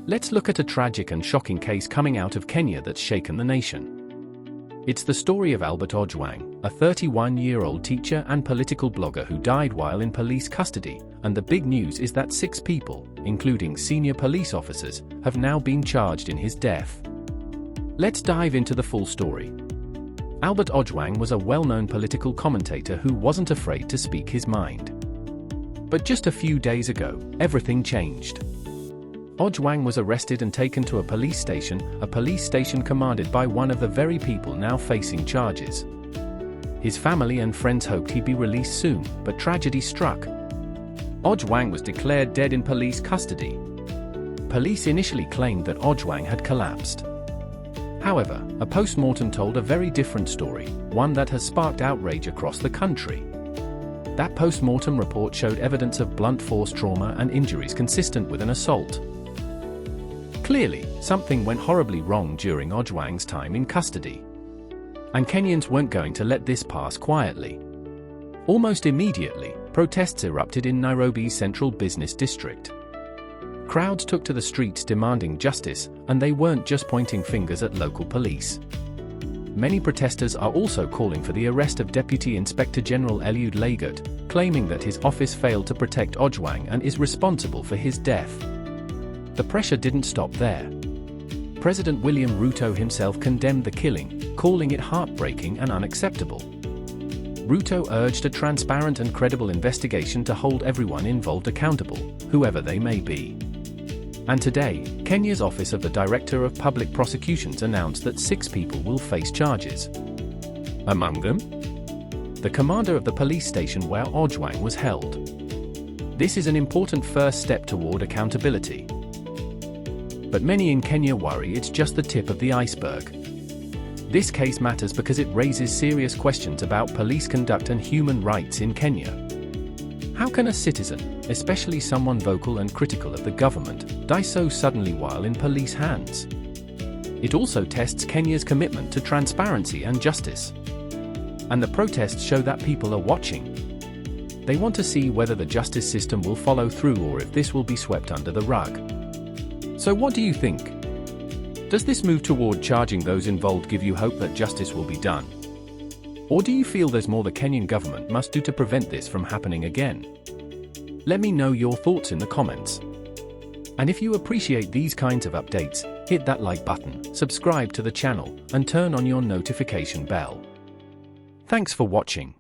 Let's look at a tragic and shocking case coming out of Kenya that's shaken the nation. It's the story of Albert Ojwang, a 31-year-old teacher and political blogger who died while in police custody, and the big news is that 6 people, including senior police officers, have now been charged in his death. Let's dive into the full story. Albert Ojwang was a well-known political commentator who wasn't afraid to speak his mind. But just a few days ago, everything changed. Ojwang was arrested and taken to a police station commanded by one of the very people now facing charges. His family and friends hoped he'd be released soon, but tragedy struck. Ojwang was declared dead in police custody. Police initially claimed that Ojwang had collapsed. However, a postmortem told a very different story, one that has sparked outrage across the country. That postmortem report showed evidence of blunt force trauma and injuries consistent with an assault. Clearly, something went horribly wrong during Ojwang's time in custody. And Kenyans weren't going to let this pass quietly. Almost immediately, protests erupted in Nairobi's central business district. Crowds took to the streets demanding justice, and they weren't just pointing fingers at local police. Many protesters are also calling for the arrest of Deputy Inspector General Eliud Lagat, claiming that his office failed to protect Ojwang and is responsible for his death. The pressure didn't stop there. President William Ruto himself condemned the killing, calling it heartbreaking and unacceptable. Ruto urged a transparent and credible investigation to hold everyone involved accountable, whoever they may be. And today, Kenya's Office of the Director of Public Prosecutions announced that 6 people will face charges. Among them, the commander of the police station where Ojwang was held. This is an important first step toward accountability. But many in Kenya worry it's just the tip of the iceberg. This case matters because it raises serious questions about police conduct and human rights in Kenya. How can a citizen, especially someone vocal and critical of the government, die so suddenly while in police hands? It also tests Kenya's commitment to transparency and justice. And the protests show that people are watching. They want to see whether the justice system will follow through or if this will be swept under the rug. So what do you think? Does this move toward charging those involved give you hope that justice will be done? Or do you feel there's more the Kenyan government must do to prevent this from happening again? Let me know your thoughts in the comments. And if you appreciate these kinds of updates, hit that like button, subscribe to the channel, and turn on your notification bell. Thanks for watching.